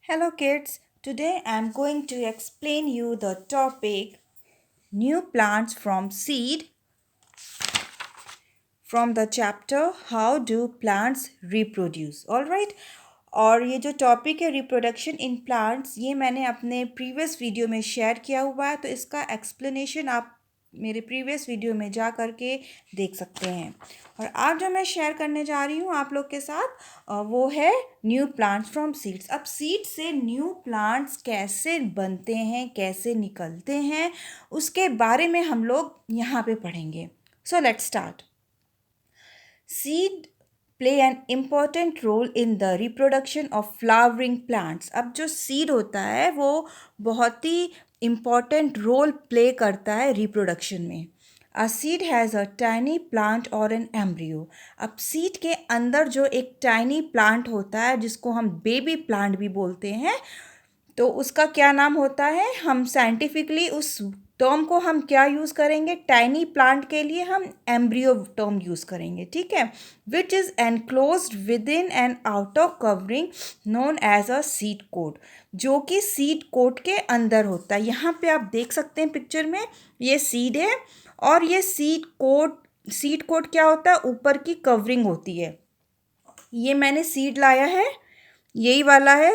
Hello kids, today I am going to explain you the topic new plants from seed from the chapter how do plants reproduce. All right. और ये जो topic है reproduction in plants ये मैंने अपने previous video में share किया हुआ है, तो इसका एक्सप्लेनेशन आप मेरे प्रीवियस वीडियो में जा करके देख सकते हैं। और आज जो मैं शेयर करने जा रही हूँ आप लोग के साथ वो है न्यू प्लांट्स फ्रॉम सीड्स। अब सीड से न्यू प्लांट्स कैसे बनते हैं, कैसे निकलते हैं, उसके बारे में हम लोग यहाँ पे पढ़ेंगे। So let's start. Seed play an important role in the reproduction of flowering plants. अब जो सीड होता है वो बहुत ही इम्पॉर्टेंट रोल प्ले करता है रिप्रोडक्शन में। A seed has a tiny plant और एन एम्ब्रियो। अब सीड के अंदर जो एक टाइनी प्लांट होता है जिसको हम बेबी प्लांट भी बोलते हैं, तो उसका क्या नाम होता है, हम साइंटिफिकली उस टर्म को हम क्या यूज़ करेंगे, टाइनी प्लांट के लिए हम एम्ब्रियो टर्म यूज़ करेंगे, ठीक है। Which is enclosed within and outer covering known as a seed coat, जो कि सीड कोट के अंदर होता है। यहाँ पे आप देख सकते हैं पिक्चर में ये सीड है और ये सीड कोट क्या होता है, ऊपर की कवरिंग होती है। ये मैंने सीड लाया है, यही वाला है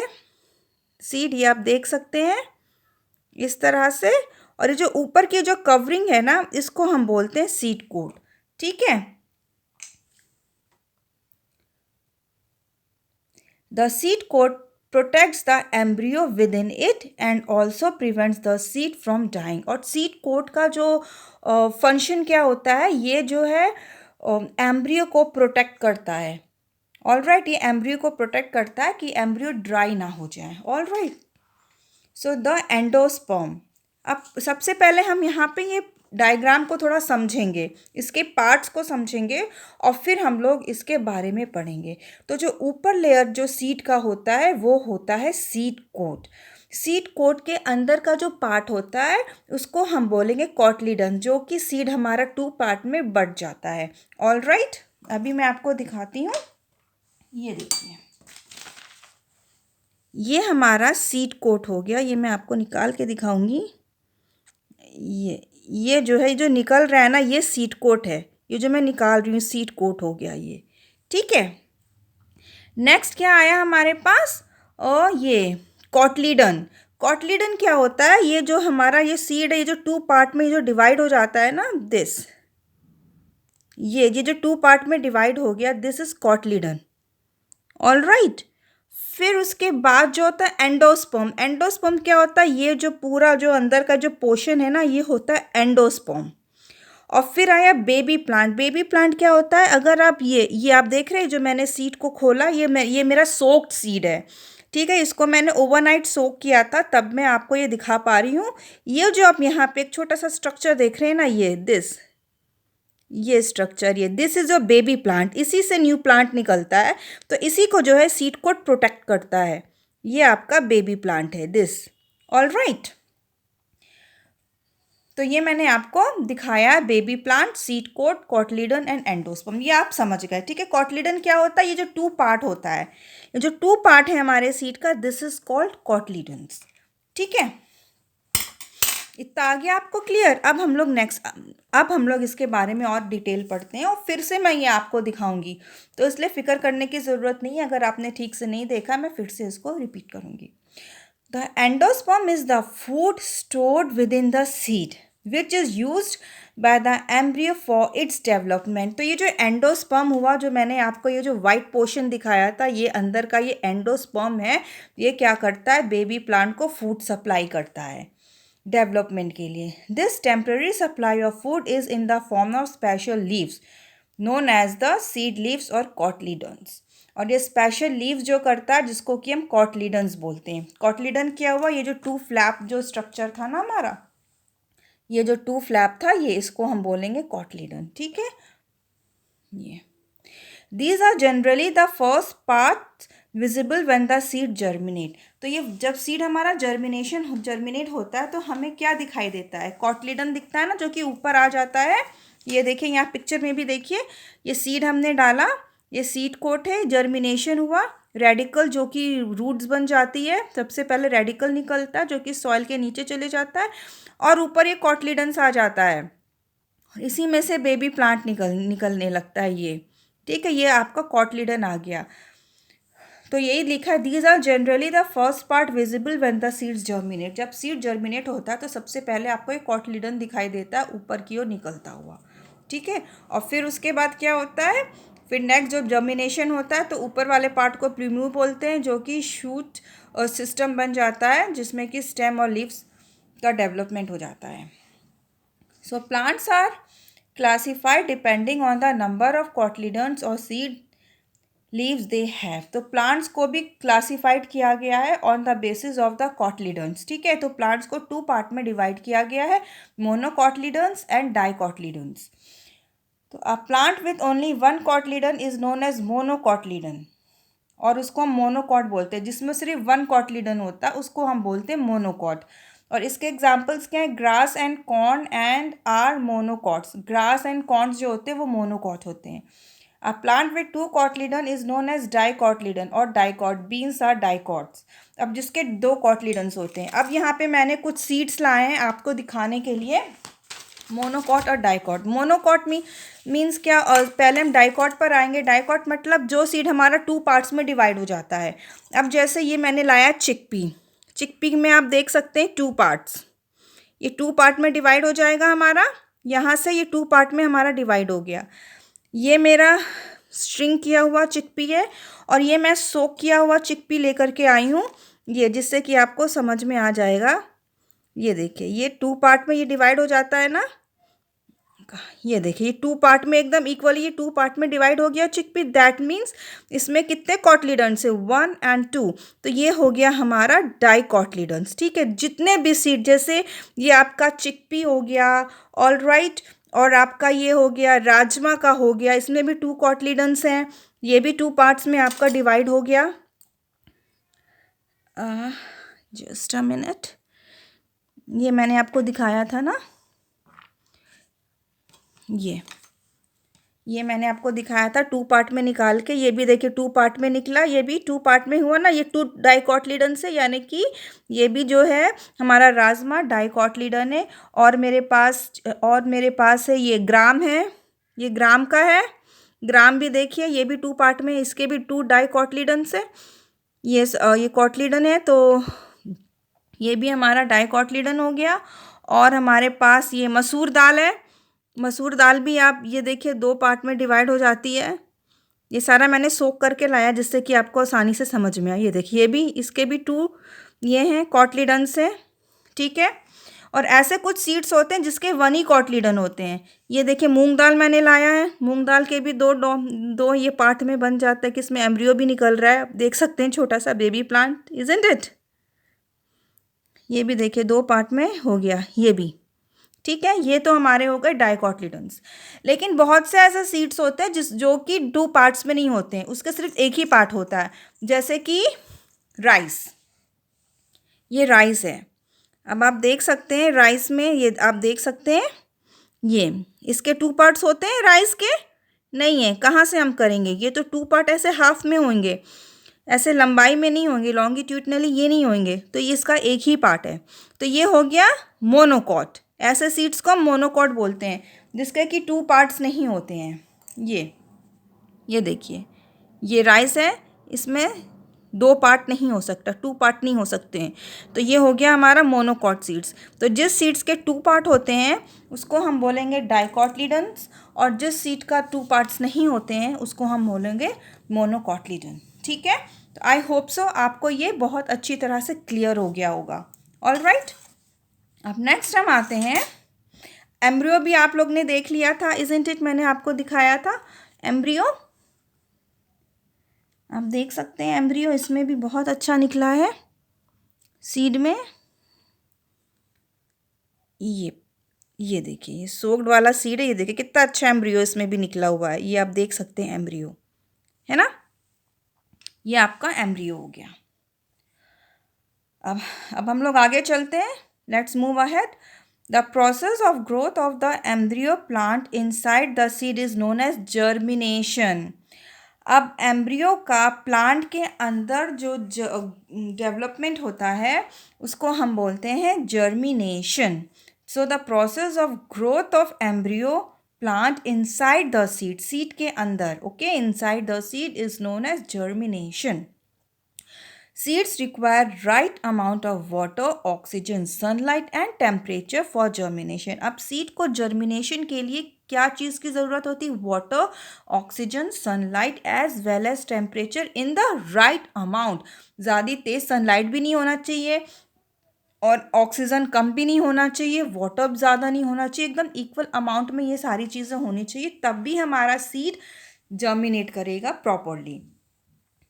सीड, ये आप देख सकते हैं इस तरह से। और ये जो ऊपर की जो कवरिंग है ना, इसको हम बोलते हैं सीड कोट, ठीक है। The seed coat protects the embryo within it and also prevents the seed from dying. और सीड कोट का जो फंक्शन क्या होता है, ये जो है एम्ब्रियो को प्रोटेक्ट करता है। ऑल राइट, ये एम्ब्रियो को प्रोटेक्ट करता है कि एम्ब्रियो ड्राई ना हो जाए। All right, so the endosperm. अब सबसे पहले हम यहाँ पे ये डायग्राम को थोड़ा समझेंगे, इसके पार्ट्स को समझेंगे और फिर हम लोग इसके बारे में पढ़ेंगे। तो जो ऊपर लेयर जो सीड का होता है वो होता है सीड कोट। सीड कोट के अंदर का जो पार्ट होता है उसको हम बोलेंगे कॉटलीडन, जो कि सीड हमारा 2 पार्ट में बढ़ जाता है। ऑल राइट, अभी मैं आपको दिखाती हूँ, ये देखिए ये हमारा सीड कोट हो गया। ये मैं आपको निकाल के दिखाऊंगी। ये जो है, जो निकल रहा है ना, ये सीड कोट है। ये जो मैं निकाल रही हूँ सीड कोट हो गया ये, ठीक है। नेक्स्ट क्या आया हमारे पास, और ये कॉटलीडन। कॉटलीडन क्या होता है, ये जो हमारा ये सीड है, ये जो 2 पार्ट में जो डिवाइड हो जाता है ना, दिस ये जो 2 पार्ट में डिवाइड हो गया, this is cotyledon. All right, फिर उसके बाद जो होता है एंडोस्पर्म। एंडोस्पर्म क्या होता है, ये जो पूरा जो अंदर का जो पोर्शन है ना, ये होता है एंडोस्पर्म। और फिर आया बेबी प्लांट। बेबी प्लांट क्या होता है, अगर आप ये आप देख रहे हैं, जो मैंने सीड को खोला, ये मेरा सोक्ड सीड है, ठीक है। इसको मैंने ओवरनाइट सोक किया था, तब मैं आपको ये दिखा पा रही हूँ। ये जो आप यहाँ पे एक छोटा सा स्ट्रक्चर देख रहे हैं ना, ये स्ट्रक्चर, ये this is a baby plant, इसी से न्यू प्लांट निकलता है। तो इसी को जो है सीड कोट प्रोटेक्ट करता है। ये आपका बेबी प्लांट है, दिस। ऑल राइट, तो ये मैंने आपको दिखाया है baby plant, seed coat, cotyledon and endosperm, ये आप समझ गए, ठीक है। कॉटलीडन क्या होता है, ये जो 2 पार्ट होता है, ये जो 2 पार्ट है हमारे सीड का, दिस इज कॉल्ड कॉटलीडन्स, ठीक है। इतना आ गया आपको क्लियर। अब हम लोग इसके बारे में और डिटेल पढ़ते हैं और फिर से मैं ये आपको दिखाऊंगी, तो इसलिए फिक्र करने की ज़रूरत नहीं है। अगर आपने ठीक से नहीं देखा, मैं फिर से इसको रिपीट करूंगी। The endosperm is the food stored with in the seed which is used by the embryo for its development. तो ये जो एंडोस्पर्म हुआ, जो मैंने आपको ये जो वाइट पोर्शन दिखाया था, ये अंदर का ये एंडोस्पर्म है, ये क्या करता है, बेबी प्लांट को फूड सप्लाई करता है डेवलपमेंट के लिए। This temporary supply of food is in the form of special leaves known as the seed leaves और कॉटलीडन्स। और ये स्पेशल लीव्स जो करता है, जिसको कि हम कॉटलीडन्स बोलते हैं। कॉटलीडन क्या हुआ, ये जो 2 फ्लैप जो स्ट्रक्चर था ना हमारा, ये जो 2 फ्लैप था, ये इसको हम बोलेंगे कॉटलीडन, ठीक है। ये these are generally the first part visible when the seed germinate. तो ये जब सीड हमारा जर्मिनेट होता है, तो हमें क्या दिखाई देता है, कॉटलीडन दिखता है ना, जो कि ऊपर आ जाता है। ये देखिए यहाँ पिक्चर में भी देखिए, ये सीड हमने डाला, ये सीड कोट है, जर्मिनेशन हुआ, रेडिकल जो कि रूट्स बन जाती है, सबसे पहले रेडिकल निकलता है जो कि सॉइल के नीचे चले जाता है और ऊपर ये कॉटलीडन्स आ जाता है, इसी में से बेबी प्लांट निकलने लगता है ये। ठीक है, ये आपका कॉटलीडन आ गया। तो यही लिखा है, these are generally the first part visible when the seeds germinate. जब सीड जर्मिनेट होता है तो सबसे पहले आपको एक कॉटलीडन दिखाई देता है ऊपर की ओर निकलता हुआ। ठीक है, और फिर उसके बाद क्या होता है, फिर नेक्स्ट जो जर्मिनेशन होता है तो ऊपर वाले पार्ट को प्लूम्यू बोलते हैं, जो कि शूट सिस्टम बन जाता है जिसमें कि स्टेम और लीव्स का डेवलपमेंट हो जाता है। So plants are classified depending on the number of cotyledons और सीड लीव्स दे हैव। तो प्लांट्स को भी क्लासिफाइड किया गया है on the basis of the cotyledons. ठीक है, तो प्लांट्स को 2 पार्ट में डिवाइड किया गया है, मोनोकॉटलीडन्स एंड डाइकॉटलीडन्स। तो a plant with only 1 cotyledon is known as monocotyledon, और उसको हम मोनोकॉट बोलते हैं। जिसमें सिर्फ 1 कॉटलीडन होता है उसको हम बोलते हैं मोनोकॉट। और इसके एग्जाम्पल्स क्या हैं, grass and corn and are monocots. Grass and corns जो होते हैं वो मोनोकॉट होते हैं। A plant with 2 cotyledon is known as dicotyledon और डाइकॉट। Beans are dicots. अब जिसके 2 कॉटलीडन्स होते हैं। अब यहाँ पे मैंने कुछ सीड्स लाए हैं आपको दिखाने के लिए, मोनोकॉट और डाइकॉट। मोनोकॉट मीन्स क्या, और पहले हम डाइकॉट पर आएंगे। डाइकॉट मतलब जो सीड हमारा 2 पार्ट्स में डिवाइड हो जाता है। अब जैसे ये मैंने लाया चिकपी। चिकपी में आप देख सकते हैं 2 पार्ट्स, ये 2 पार्ट में डिवाइड हो जाएगा हमारा। यहाँ से ये 2 पार्ट में हमारा डिवाइड हो गया। ये मेरा स्ट्रिंग किया हुआ चिकपी है और ये मैं सोक किया हुआ चिकपी लेकर के आई हूँ, ये जिससे कि आपको समझ में आ जाएगा। ये देखिए, ये 2 पार्ट में ये डिवाइड हो जाता है ना, ये देखिए ये 2 पार्ट में एकदम इक्वली ये 2 पार्ट में डिवाइड हो गया चिकपी। दैट मीन्स इसमें कितने कॉटलीडन्स है, 1 and 2। तो ये हो गया हमारा डाइकॉटलीडन्स। ठीक है, जितने भी सीड, जैसे ये आपका चिकपी हो गया, ऑल राइट, और आपका ये हो गया राजमा का हो गया, इसमें भी 2 कॉटलीडन्स हैं, ये भी 2 पार्ट्स में आपका डिवाइड हो गया। जस्ट अ मिनट, ये मैंने आपको दिखाया था ना, ये मैंने आपको दिखाया था 2 पार्ट में निकाल के। ये भी देखिए 2 पार्ट में निकला, ये भी 2 पार्ट में हुआ ना, ये 2 डाइकॉटलीडन से, यानी कि ये भी जो है हमारा राजमा डाइकॉटलीडन है। और मेरे पास है ये ग्राम है, ये ग्राम का है। ग्राम भी देखिए ये भी 2 पार्ट में, इसके भी 2 डाइकॉटलीडन से, ये कॉटलीडन है, तो ये भी हमारा डाइकॉटलीडन हो गया। और हमारे पास ये मसूर दाल है। मसूर दाल भी आप ये देखिए 2 पार्ट में डिवाइड हो जाती है। ये सारा मैंने सोक करके लाया जिससे कि आपको आसानी से समझ में आए। ये देखिए ये भी, इसके भी 2 ये हैं कॉटलीडन से। ठीक है, और ऐसे कुछ सीड्स होते हैं जिसके 1 ही कॉटलीडन होते हैं। ये देखिए मूंग दाल मैंने लाया है, मूंग दाल के भी दो ये पार्ट में बन जाता है कि इसमें एम्ब्रियो भी निकल रहा है। आप देख सकते हैं छोटा सा बेबी प्लांट, इजंट इट। ये भी देखिए 2 पार्ट में हो गया ये भी। ठीक है, ये तो हमारे हो गए डाइकॉटलीडन्स। लेकिन बहुत से ऐसे सीड्स होते हैं जो कि 2 पार्ट्स में नहीं होते हैं, उसके सिर्फ एक ही पार्ट होता है। जैसे कि राइस, ये राइस है। अब आप देख सकते हैं राइस में, ये आप देख सकते हैं ये इसके 2 पार्ट्स होते हैं, राइस के नहीं है। कहाँ से हम करेंगे, ये तो 2 पार्ट ऐसे हाफ में होंगे, ऐसे लंबाई में नहीं होंगे, लॉन्गिट्यूडनली ये नहीं होंगे, तो ये इसका एक ही पार्ट है। तो ये हो गया मोनोकॉट। ऐसे सीड्स को हम मोनोकॉट बोलते हैं जिसके कि 2 पार्ट्स नहीं होते हैं। ये देखिए ये राइस है, इसमें 2 पार्ट नहीं हो सकता, 2 पार्ट नहीं हो सकते हैं। तो ये हो गया हमारा मोनोकॉट सीड्स। तो जिस सीड्स के 2 पार्ट होते हैं उसको हम बोलेंगे डाइकॉटलीडन्स, और जिस सीड का 2 पार्ट्स नहीं होते हैं उसको हम बोलेंगे मोनोकॉटलीडन। ठीक है, तो आई होप सो आपको ये बहुत अच्छी तरह से क्लियर हो गया होगा। ऑल राइट, अब नेक्स्ट हम आते हैं, एम्ब्रियो भी आप लोग ने देख लिया था, इजंट इट, मैंने आपको दिखाया था एम्ब्रियो। आप देख सकते हैं एम्ब्रियो इसमें भी बहुत अच्छा निकला है सीड में। ये देखिए ये सोक्ड वाला सीड है, ये देखिए कितना अच्छा एम्ब्रियो इसमें भी निकला हुआ है। ये आप देख सकते हैं एम्ब्रियो है ना, ये आपका एम्ब्रियो हो गया। अब हम लोग आगे चलते हैं, let's move ahead. The process of growth of the embryo plant inside the seed is known as germination. अब एम्ब्रियो का प्लांट के अंदर जो डेवलपमेंट होता है उसको हम बोलते हैं germination. So the process of growth of embryo plant inside the seed, seed के अंदर, okay, inside the seed is known as germination. Seeds require right amount of water, oxygen, sunlight and temperature for germination. अब seed को germination के लिए क्या चीज़ की ज़रूरत होती है? Water, oxygen, sunlight as well as temperature in the right amount. ज़्यादा तेज़ सनलाइट भी नहीं होना चाहिए और ऑक्सीजन कम भी नहीं होना चाहिए, वाटर ज़्यादा नहीं होना चाहिए, एकदम इक्वल अमाउंट में ये सारी चीज़ें होनी चाहिए, तब भी हमारा सीड जर्मिनेट करेगा properly.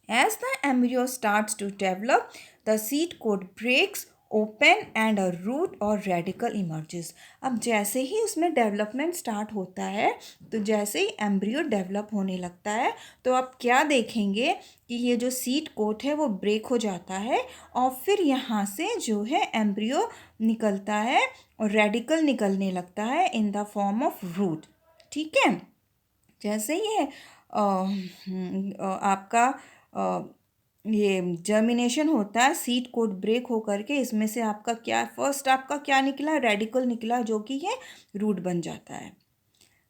As the embryo starts to develop, the seed coat breaks open and a root or radical emerges. अब जैसे ही उसमें डेवलपमेंट स्टार्ट होता है, तो जैसे ही एम्ब्रियो डेवलप होने लगता है, तो आप क्या देखेंगे कि ये जो सीड कोट है वो ब्रेक हो जाता है और फिर यहाँ से जो है एम्ब्रियो निकलता है और रेडिकल निकलने लगता है in the form of root. ठीक है, जैसे ये आपका ये जर्मिनेशन होता है, सीड कोट ब्रेक हो करके इसमें से आपका क्या, फर्स्ट आपका क्या निकला? रेडिकल निकला, जो कि ये रूट बन जाता है.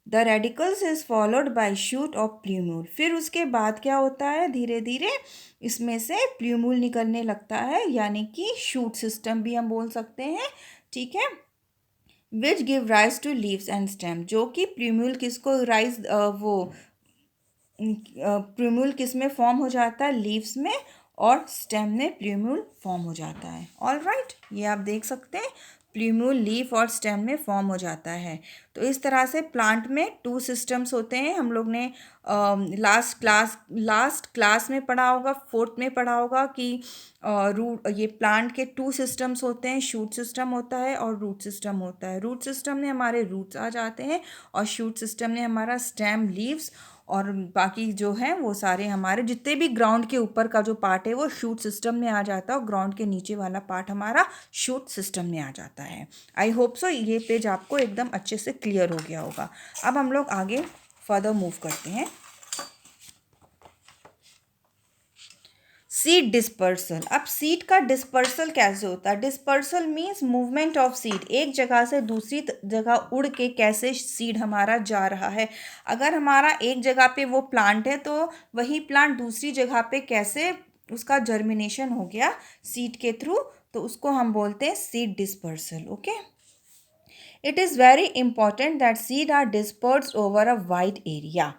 The radicals is followed by shoot of plumule. फिर उसके बाद क्या होता है? धीरे धीरे इसमें से प्ल्यूम्यूल निकलने लगता है, यानी कि शूट सिस्टम भी हम बोल सकते हैं. ठीक है, which give rise to leaves and stem. जो कि प्ल्यूम्यूल किसको राइज प्ल्यूम्यूल किस में फॉर्म हो जाता है? लीव्स में, और स्टेम में प्ल्यूम्यूल फॉर्म हो जाता है. ऑल राइट, ये आप देख सकते हैं, प्ल्यूम्यूल लीफ और स्टेम में फॉर्म हो जाता है. तो इस तरह से प्लांट में 2 सिस्टम्स होते हैं. हम लोग ने लास्ट क्लास में पढ़ा होगा, 4th में पढ़ा होगा कि रूट, ये प्लांट के 2 सिस्टम्स होते हैं. शूट सिस्टम होता है और रूट सिस्टम होता है. रूट सिस्टम में हमारे रूट्स आ जाते हैं और शूट सिस्टम में हमारा स्टेम, लीव्स और बाकी जो हैं वो सारे हमारे जितने भी ग्राउंड के ऊपर का जो पार्ट है वो शूट सिस्टम में आ जाता है और ग्राउंड के नीचे वाला पार्ट हमारा शूट सिस्टम में आ जाता है. आई होप सो ये पेज आपको एकदम अच्छे से क्लियर हो गया होगा. अब हम लोग आगे फर्दर मूव करते हैं. Seed dispersal. अब सीड का डिस्पर्सल कैसे होता है? Dispersal means movement of seed. एक जगह से दूसरी जगह उड़ के कैसे सीड हमारा जा रहा है. अगर हमारा एक जगह पे वो प्लांट है तो वही प्लांट दूसरी जगह पे कैसे उसका जर्मिनेशन हो गया सीड के थ्रू, तो उसको हम बोलते हैं seed dispersal. Okay, it is very important that seeds are dispersed over a wide area.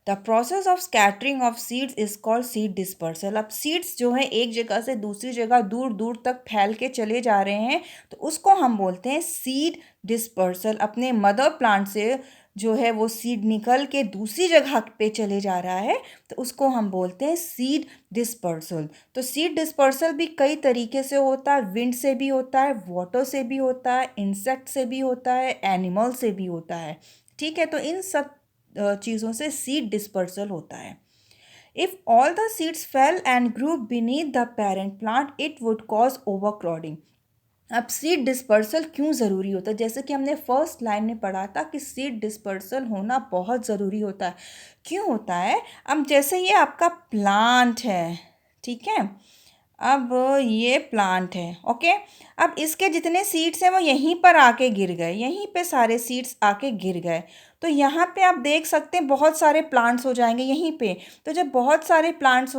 The process of scattering of seeds is called seed dispersal. अब seeds जो है एक जगह से दूसरी जगह दूर दूर तक फैल के चले जा रहे हैं, तो उसको हम बोलते हैं seed dispersal. अपने मदर प्लांट से जो है वो सीड निकल के दूसरी जगह पे चले जा रहा है, तो उसको हम बोलते हैं सीड डिस्पर्सल. तो सीड डिस्पर्सल भी कई तरीके से होता है. विंड से भी होता है, वाटर से भी होता है, इंसेक्ट से भी होता है, एनिमल से भी होता है. ठीक है, तो इन सब चीज़ों से सीड डिस्पर्सल होता है. If all the seeds fell and grew beneath the parent plant, it would cause overcrowding. अब सीड डिस्पर्सल क्यों ज़रूरी होता है? जैसे कि हमने फर्स्ट लाइन में पढ़ा था कि सीड डिस्पर्सल होना बहुत ज़रूरी होता है. क्यों होता है? अब जैसे ये आपका प्लांट है, ठीक है, अब ये प्लांट है, ओके. अब इसके जितने सीड्स हैं वो यहीं पर आके गिर गए, यहीं पे सारे सीड्स आके गिर गए. तो यहाँ पे आप देख सकते हैं बहुत सारे प्लांट्स हो जाएंगे यहीं पे. तो जब बहुत सारे प्लांट्स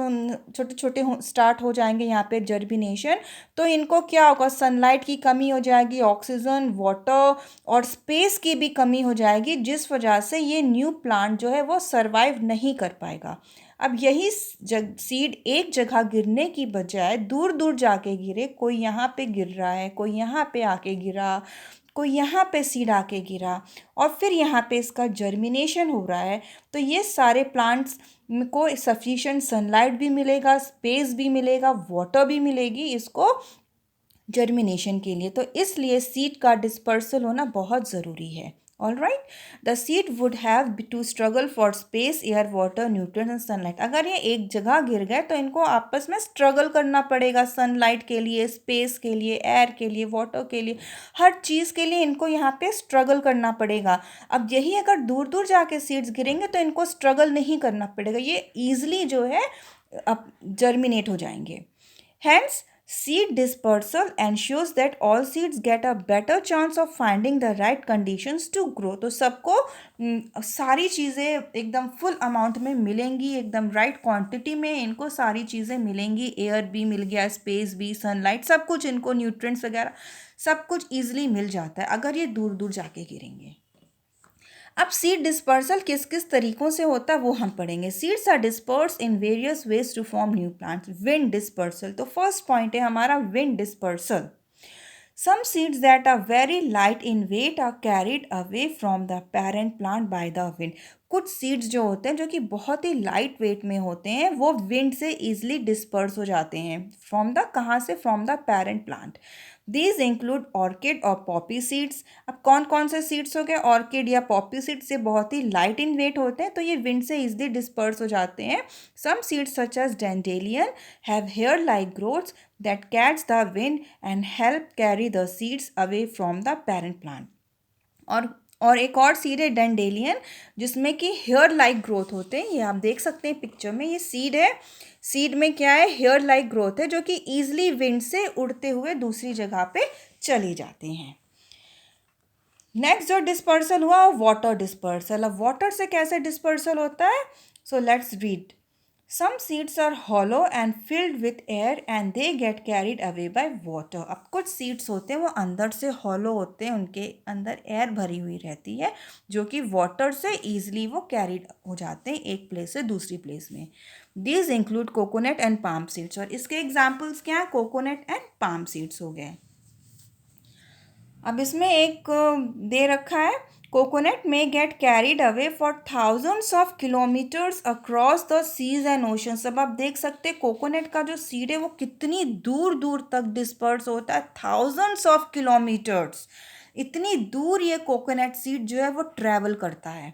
छोटे छोटे स्टार्ट हो जाएंगे यहाँ पे जर्मिनेशन, तो इनको क्या होगा? सनलाइट की कमी हो जाएगी, ऑक्सीजन, वाटर और स्पेस की भी कमी हो जाएगी, जिस वजह से ये न्यू प्लांट जो है वो सर्वाइव नहीं कर पाएगा. अब यही सीड एक जगह गिरने की बजाय दूर दूर जाके गिरे, कोई यहाँ पे गिर रहा है, कोई यहाँ पे आके गिरा, कोई यहाँ पे सीड आके गिरा और फिर यहाँ पे इसका जर्मिनेशन हो रहा है, तो ये सारे प्लांट्स को सफिशिएंट सनलाइट भी मिलेगा, स्पेस भी मिलेगा, वाटर भी मिलेगी इसको जर्मिनेशन के लिए. तो इसलिए सीड का डिस्पर्सल होना बहुत ज़रूरी है. All right. The seed would have to struggle for space, air, water, nutrients and sunlight. अगर ये एक जगह गिर गए तो इनको आपस में स्ट्रगल करना पड़ेगा, सनलाइट के लिए, स्पेस के लिए, एयर के लिए, वाटर के लिए, हर चीज़ के लिए इनको यहाँ पे स्ट्रगल करना पड़ेगा। अब यही अगर दूर दूर जाके सीड्स गिरेंगे तो इनको स्ट्रगल नहीं करना पड़ेगा, ये ईजिली जो है अब जर्मिनेट हो जाएंगे। Hence, seed dispersal ensures that all seeds get a better chance of finding the right conditions to grow. तो सबको सारी चीज़ें एकदम फुल अमाउंट में मिलेंगी, एकदम राइट क्वांटिटी में इनको सारी चीज़ें मिलेंगी, एयर भी मिल गया, स्पेस भी, सनलाइट, सब कुछ इनको, न्यूट्रिएंट्स वगैरह सब कुछ ईजिली मिल जाता है अगर ये दूर दूर जाके गिरेंगे। अब सीड डिस्पर्सल किस किस तरीकों से होता है वो हम पढ़ेंगे। Seeds are disperse in various ways to form new plants. Wind dispersal, तो फर्स्ट पॉइंट है हमारा wind dispersal. Some seeds that are very light in weight are carried away from the parent plant by the wind. कुछ seeds जो होते हैं जो कि बहुत ही लाइट वेट में होते हैं वो विंड से ईजिली डिस्पर्स हो जाते हैं। फ्रॉम द कहाँ से? From the parent plant. These include orchid और पॉपी सीड्स। अब कौन कौन से सीड्स हो गए? ऑर्किड या पॉपी सीड्स, ये बहुत ही लाइट इन वेट होते हैं तो ये विंड से ईजिली डिस्पर्स हो जाते हैं। Some seeds such as dandelion have hair like growths that catch the wind and help carry the seeds away from the parent plant. और एक और सीड है डेंडेलियन जिसमें कि हेयर लाइक ग्रोथ होते हैं, ये आप देख सकते हैं पिक्चर में, ये सीड है। सीड में क्या है? हेयर लाइक ग्रोथ है जो कि ईजिली विंड से उड़ते हुए दूसरी जगह पे चले जाते हैं। नेक्स्ट जो डिस्पर्सल हुआ वाटर डिस्पर्सल। अब वाटर से कैसे डिस्पर्सल होता है? So let's read. Some seeds are hollow and filled with air and they get carried away by water. अब कुछ सीड्स होते हैं वो अंदर से हॉलो होते हैं, उनके अंदर एयर भरी हुई रहती है जो कि वाटर से ईजिली वो कैरिड हो जाते हैं एक प्लेस से दूसरी प्लेस में। These include coconut and palm seeds. और इसके एग्जाम्पल्स क्या हैं? कोकोनट एंड पाम सीड्स हो गए। अब इसमें एक दे रखा है, कोकोनट में get carried away for thousands of kilometres across the seas and ocean. अब आप देख सकते हैं कोकोनट का जो सीड है वो कितनी दूर दूर तक डिस्पर्स होता है, थाउजेंड्स ऑफ किलोमीटर्स, इतनी दूर ये कोकोनट सीड जो है वो ट्रैवल करता है।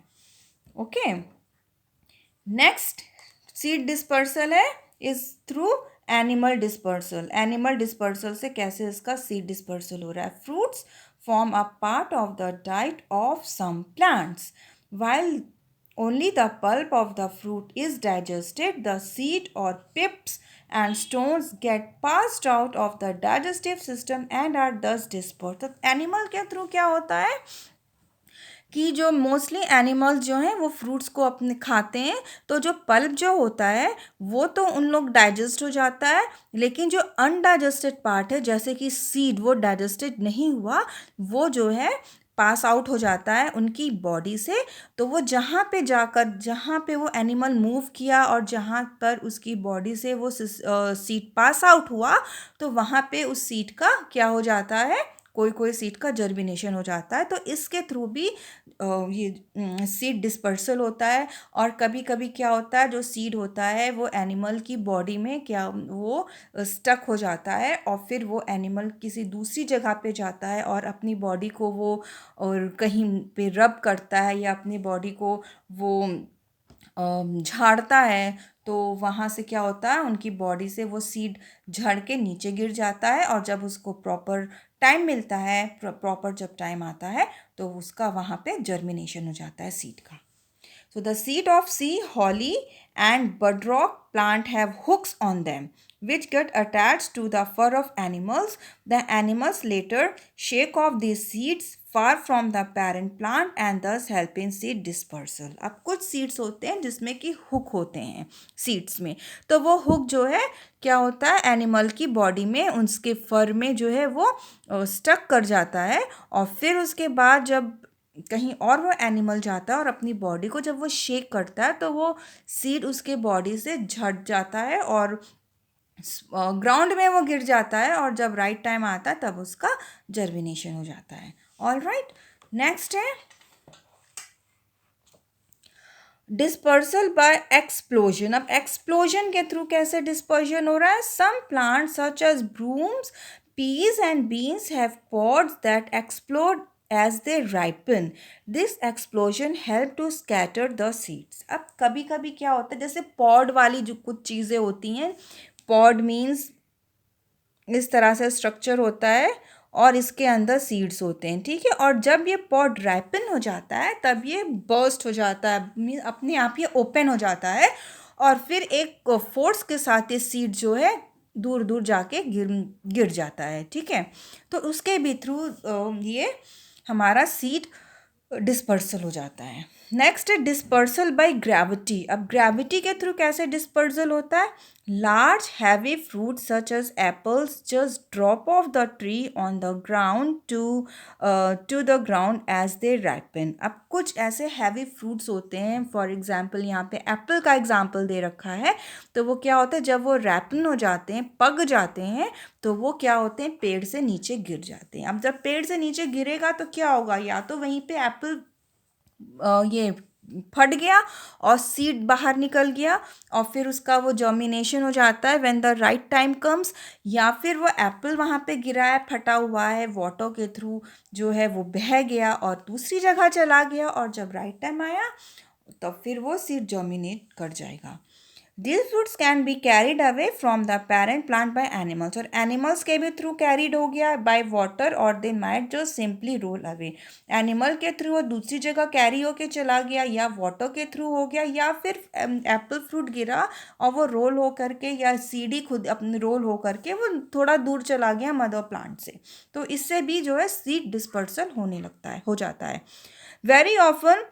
ओके, नेक्स्ट सीड डिस्पर्सल है is through animal dispersal. Animal dispersal से कैसे इसका सीड डिस्पर्सल हो रहा है? Fruits form a part of the diet of some plants. While only the pulp of the fruit is digested, the seed or pips and stones get passed out of the digestive system and are thus dispersed. तो animal के through क्या होता है कि जो mostly animals जो हैं वो फ्रूट्स को अपने खाते हैं, तो जो पल्प जो होता है वो तो उन लोग डाइजेस्ट हो जाता है, लेकिन जो अनडाइजेस्टेड पार्ट है जैसे कि सीड वो डाइजेस्टेड नहीं हुआ, वो जो है पास आउट हो जाता है उनकी बॉडी से। तो वो जहाँ पे जाकर, जहाँ पे वो एनिमल मूव किया और जहाँ पर उसकी बॉडी से वो सीड पास आउट हुआ तो वहाँ पे उस सीड का क्या हो जाता है? कोई कोई सीड का जर्मिनेशन हो जाता है। तो इसके थ्रू भी ये सीड डिस्पर्सल होता है। और कभी कभी क्या होता है, जो सीड होता है वो एनिमल की बॉडी में क्या वो स्टक हो जाता है और फिर वो एनिमल किसी दूसरी जगह पे जाता है और अपनी बॉडी को वो और कहीं पे रब करता है या अपनी बॉडी को वो झाड़ता है, तो वहाँ से क्या होता है उनकी बॉडी से वो सीड झड़ के नीचे गिर जाता है और जब उसको प्रॉपर टाइम मिलता है, प्रॉपर जब टाइम आता है तो उसका वहाँ पे जर्मिनेशन हो जाता है सीड का। So the seed of sea, holly and budrock plant have hooks on them which get attached to the fur of animals. The animals later shake off these seeds far from the parent plant and thus help in seed dispersal. अब कुछ seeds होते हैं जिसमें कि hook होते हैं seeds में, तो वो हुक जो है क्या होता है एनिमल की बॉडी में, उसके फर में जो है वो स्टक कर जाता है और फिर उसके बाद जब कहीं और वो एनिमल जाता है और अपनी बॉडी को जब वो शेक करता है तो वो सीड उसके बॉडी से झट जाता है और ग्राउंड में वो गिर जाता है और जब राइट टाइम आता है तब उसका जर्मिनेशन हो जाता है। ऑल राइट, नेक्स्ट है डिस्पर्सल बाय एक्सप्लोजन। अब एक्सप्लोजन के थ्रू कैसे डिस्पर्जन हो रहा है? Some plants such as brooms, peas and beans have pods that explode as they ripen. This explosion help to scatter the seeds. अब कभी कभी क्या होता है, जैसे पॉड वाली जो कुछ चीज़ें होती हैं, पॉड मीन्स इस तरह से स्ट्रक्चर होता है और इसके अंदर सीड्स होते हैं, ठीक है। और जब ये पॉड राइपन हो जाता है तब ये बर्स्ट हो जाता है, अपने आप ये ओपन हो जाता है और फिर एक फोर्स के साथ ये सीड जो है दूर दूर जाके गिर गिर जाता है, ठीक है। तो उसके भी थ्रू ये हमारा सीड डिस्पर्सल हो जाता है। नेक्स्ट है डिस्पर्सल बाय ग्रेविटी। अब ग्रेविटी के थ्रू कैसे डिस्पर्सल होता है? Large heavy fruit such as apples just drop off the tree on the ground to the ground as they ripen. अब कुछ ऐसे हैवी फ्रूट्स होते हैं, फॉर एग्जाम्पल यहाँ पे एप्पल का एग्जाम्पल दे रखा है, तो वो क्या होता है जब वो रैपन हो जाते हैं, पक जाते हैं, तो वो क्या होते हैं पेड़ से नीचे गिर जाते हैं। अब जब पेड़ से नीचे गिरेगा तो क्या होगा, या तो वहीं पे एप्पल ये फट गया और सीड बाहर निकल गया और फिर उसका वो जर्मिनेशन हो जाता है when the right time comes, या फिर वो एप्पल वहाँ पे गिरा है, फटा हुआ है, वाटर के थ्रू जो है वो बह गया और दूसरी जगह चला गया और जब राइट टाइम आया तब फिर वो सीड जर्मिनेट कर जाएगा। These fruits can be carried away from the parent plant by animals, और animals के भी थ्रू कैरिड हो गया by water और they might just simply roll away। Animal के थ्रू वो दूसरी जगह कैरी होके चला गया या वाटर के थ्रू हो गया या फिर एप्पल फ्रूट गिरा और वो रोल हो करके या सीडी खुद अपने रोल हो करके वो थोड़ा दूर चला गया मदर प्लांट से। तो इससे भी जो है सीड डिस्पर्सल होने लगता है, हो जाता है। Very often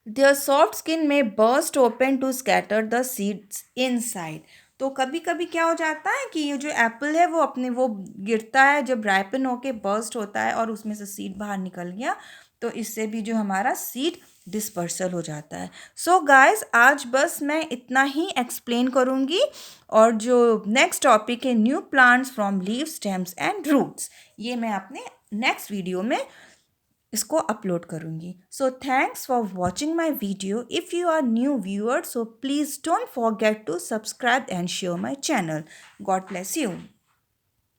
their soft skin may burst open to scatter the seeds inside। तो कभी कभी क्या हो जाता है कि ये जो एप्पल है वो अपने वो गिरता है जब राइपन होके बर्स्ट होता है और उसमें से सीड बाहर निकल गया, तो इससे भी जो हमारा सीड डिस्पर्सल हो जाता है। सो गाइस आज बस मैं इतना ही एक्सप्लेन करूँगी और जो नेक्स्ट टॉपिक है new plants from leave stems and roots, ये मैं अपने नेक्स्ट वीडियो में इसको अपलोड करूँगी। So thanks for watching my video. If you are new viewer so please don't forget to subscribe and share my channel. God bless you.